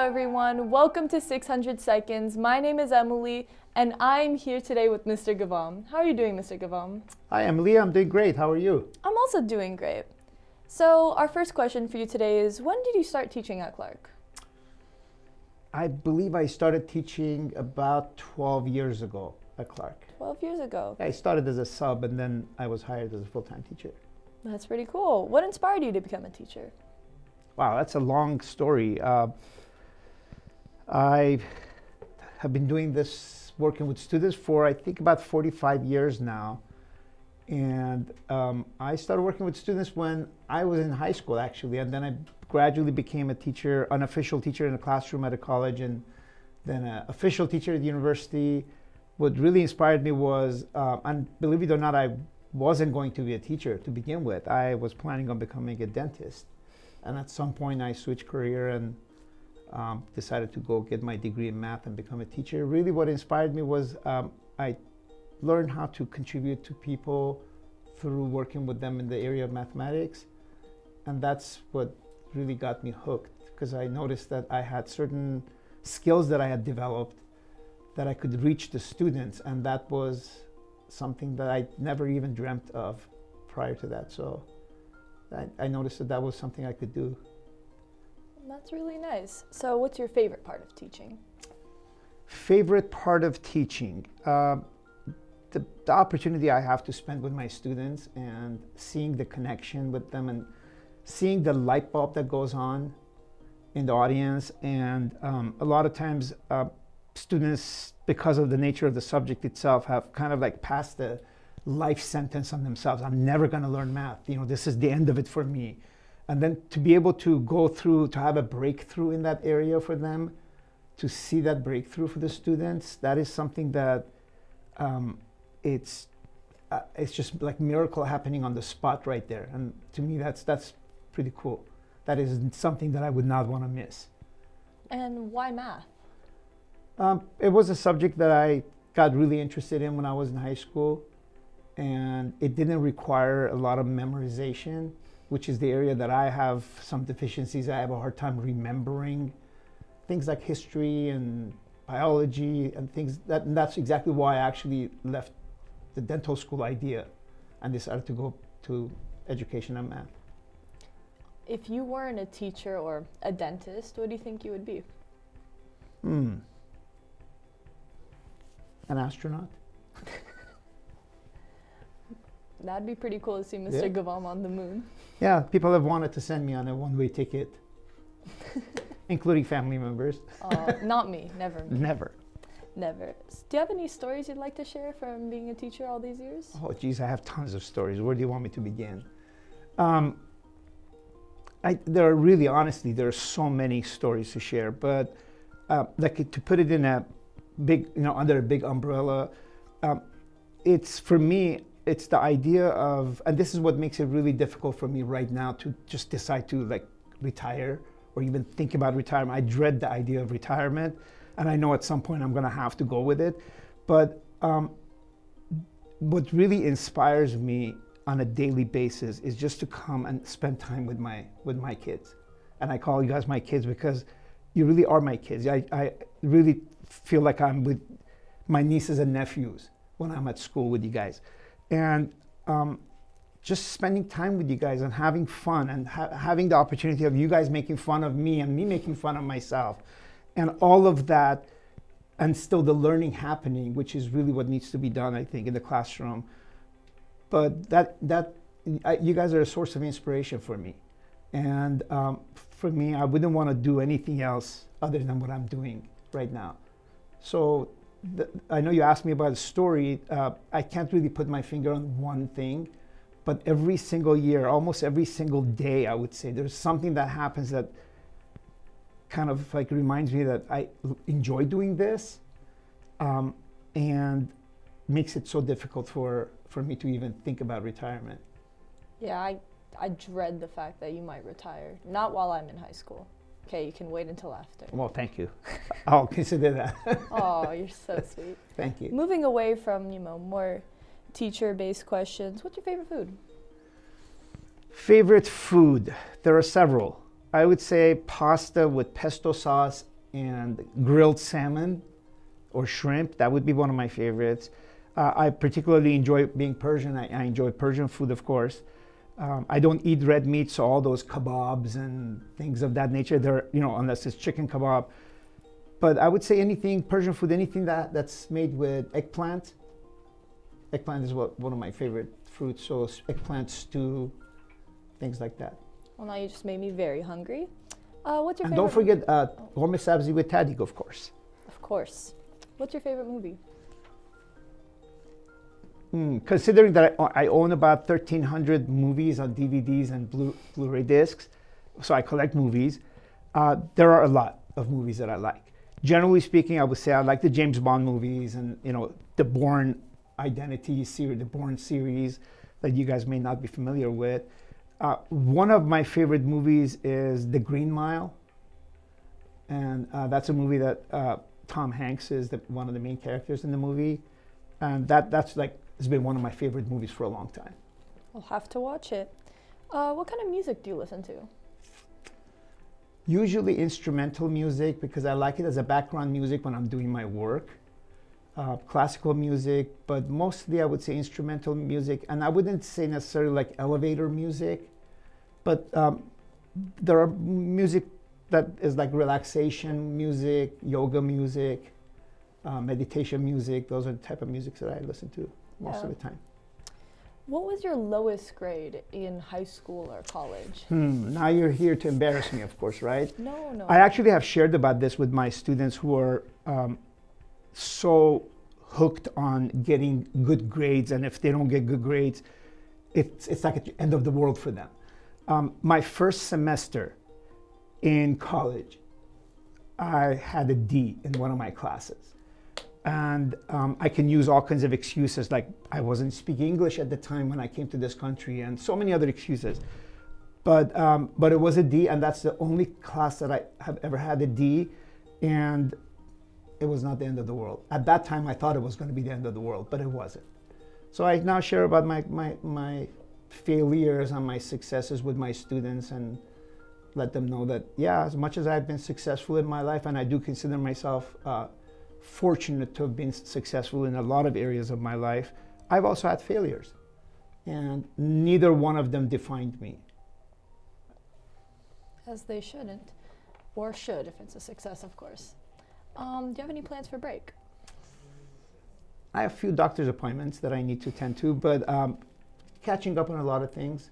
everyone. Welcome to 600 Seconds. My name is Emily, and I'm here today with Mr. Ghavam. How are you doing, Mr. Ghavam? Hi, Emily. I'm doing great. How are you? I'm also doing great. So, our first question for you today is, when did you start teaching at Clark? I believe I started teaching about 12 years ago at Clark. 12 years ago. I started as a sub, and then I was hired as a full-time teacher. That's pretty cool. What inspired you to become a teacher? Wow, that's a long story. I have been doing this, working with students for, I think, about 45 years now. And I started working with students when I was in high school, actually. And then I gradually became a teacher, unofficial teacher in a classroom at a college, and then an official teacher at the university. What really inspired me was, and believe it or not, I wasn't going to be a teacher to begin with. I was planning on becoming a dentist. And at some point, I switched career and decided to go get my degree in math and become a teacher. Really, what inspired me was I learned how to contribute to people through working with them in the area of mathematics. And that's what really got me hooked, because I noticed that I had certain skills that I had developed that I could reach the students. And that was something that I never even dreamt of prior to that. So I noticed that that was something I could do. That's really nice. So, what's your favorite part of teaching? Favorite part of teaching? The opportunity I have to spend with my students and seeing the connection with them and seeing the light bulb that goes on in the audience. And a lot of times students, because of the nature of the subject itself, have kind of like passed the life sentence on themselves. I'm never going to learn math. This is the end of it for me. And then to be able to go through, to have a breakthrough in that area for them, to see that breakthrough for the students, that is something that it's just like miracle happening on the spot right there. And to me, that's pretty cool. That is something that I would not want to miss. And why math? It was a subject that I got really interested in when I was in high school. And it didn't require a lot of memorization, which is the area that I have some deficiencies. I have a hard time remembering things like history and biology and things. And that's exactly why I actually left the dental school idea and decided to go to education and math. If you weren't a teacher or a dentist, what do you think you would be? An astronaut. That'd be pretty cool to see Mr. Ghavam on the moon. Yeah, people have wanted to send me on a one-way ticket, including family members. Not me, never me. Never. Never. Do you have any stories you'd like to share from being a teacher all these years? Oh, geez, I have tons of stories. Where do you want me to begin? There are really, honestly, there are so many stories to share, but like to put it in a big, under a big umbrella, it's, for me, it's the idea of, and this is what makes it really difficult for me right now to just decide to like retire or even think about retirement. I dread the idea of retirement, and I know at some point I'm going to have to go with it. But what really inspires me on a daily basis is just to come and spend time with my kids. And I call you guys my kids because you really are my kids. I really feel like I'm with my nieces and nephews when I'm at school with you guys. And just spending time with you guys and having fun and having the opportunity of you guys making fun of me and me making fun of myself and all of that, and still the learning happening, which is really what needs to be done, I think, in the classroom. But you guys are a source of inspiration for me. And for me, I wouldn't want to do anything else other than what I'm doing right now. So I know you asked me about a story. I can't really put my finger on one thing, but every single year, almost every single day, I would say, there's something that happens that kind of like reminds me that I enjoy doing this, and makes it so difficult for me to even think about retirement. Yeah, I dread the fact that you might retire. Not while I'm in high school. Okay, you can wait until after. Well, thank you. I'll consider that. Oh, you're so sweet. Thank you. Moving away from, more teacher-based questions, what's your favorite food? Favorite food? There are several. I would say pasta with pesto sauce and grilled salmon or shrimp. That would be one of my favorites. I particularly enjoy being Persian. I enjoy Persian food, of course. I don't eat red meat, so all those kebabs and things of that nature, they're, unless it's chicken kebab. But I would say anything, Persian food, anything that's made with eggplant. Eggplant is one of my favorite fruits, so eggplant stew, things like that. Well, now you just made me very hungry. What's your And favorite? don't forget Gourmet Sabzi with Tadig, of course. Of course. What's your favorite movie? Considering that I own about 1,300 movies on DVDs and Blu-ray discs, so I collect movies, there are a lot of movies that I like. Generally speaking, I would say I like the James Bond movies and, the Bourne Identity series, the Bourne series that you guys may not be familiar with. One of my favorite movies is The Green Mile. And that's a movie that Tom Hanks is one of the main characters in the movie. And that's like, it's been one of my favorite movies for a long time. I'll have to watch it. What kind of music do you listen to? Usually instrumental music, because I like it as a background music when I'm doing my work. Classical music, but mostly I would say instrumental music. And I wouldn't say necessarily like elevator music, but there are music that is like relaxation music, yoga music, meditation music. Those are the type of music that I listen to most of the time. What was your lowest grade in high school or college? Now you're here to embarrass me, of course, right? No. I actually have shared about this with my students who are so hooked on getting good grades, and if they don't get good grades, it's like at the end of the world for them. My first semester in college, I had a D in one of my classes. And I can use all kinds of excuses, like I wasn't speaking English at the time when I came to this country, and so many other excuses. But it was a D, and that's the only class that I have ever had a D, and it was not the end of the world. At that time, I thought it was going to be the end of the world, but it wasn't. So I now share about my failures and my successes with my students, and let them know that, yeah, as much as I've been successful in my life, and I do consider myself fortunate to have been successful in a lot of areas of my life, I've also had failures. And neither one of them defined me. As they shouldn't. Or should, if it's a success, of course. Do you have any plans for break? I have a few doctor's appointments that I need to attend to, but catching up on a lot of things.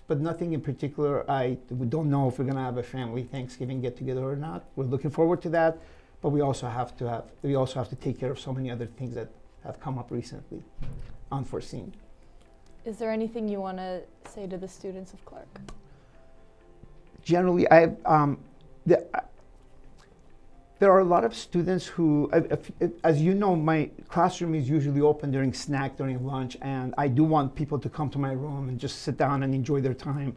But nothing in particular. We don't know if we're going to have a family Thanksgiving get-together or not. We're looking forward to that. But we also have to take care of so many other things that have come up recently, unforeseen. Is there anything you want to say to the students of Clark? Generally, there are a lot of students who, as you know, my classroom is usually open during lunch, and I do want people to come to my room and just sit down and enjoy their time,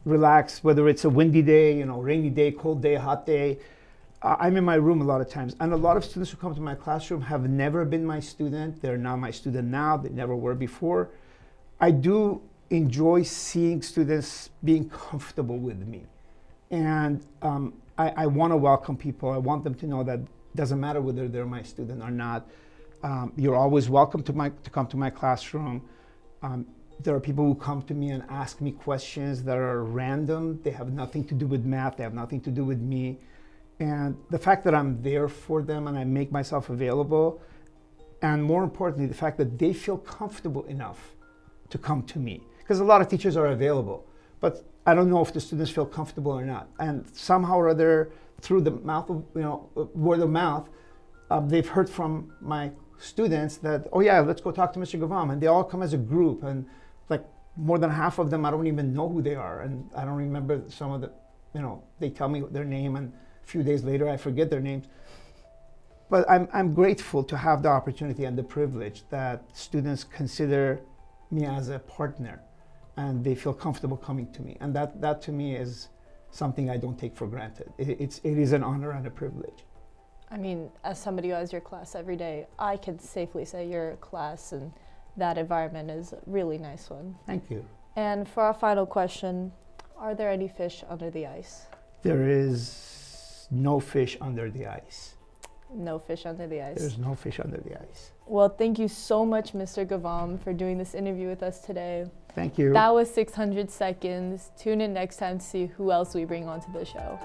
relax, whether it's a windy day, rainy day, cold day, hot day. I'm in my room a lot of times, and a lot of students who come to my classroom have never been my student. They're not my student now. They never were before. I do enjoy seeing students being comfortable with me, and I want to welcome people. I want them to know that it doesn't matter whether they're my student or not. You're always welcome to come to my classroom. There are people who come to me and ask me questions that are random. They have nothing to do with math. They have nothing to do with me. And the fact that I'm there for them and I make myself available, and more importantly, the fact that they feel comfortable enough to come to me. Because a lot of teachers are available, but I don't know if the students feel comfortable or not. And somehow or other, through the mouth of, word of mouth, they've heard from my students that, oh yeah, let's go talk to Mr. Ghavam. And they all come as a group, and like more than half of them, I don't even know who they are. And I don't remember some of the, they tell me their name, and a few days later, I forget their names. But I'm grateful to have the opportunity and the privilege that students consider me as a partner, and they feel comfortable coming to me. And that to me is something I don't take for granted. It is an honor and a privilege. I mean, as somebody who has your class every day, I can safely say your class and that environment is a really nice one. Thank you. And for our final question, are there any fish under the ice? There is There's no fish under the ice. No fish under the ice. There's no fish under the ice. Well, thank you so much, Mr. Ghavam, for doing this interview with us today. Thank you. That was 600 Seconds. Tune in next time to see who else we bring onto the show.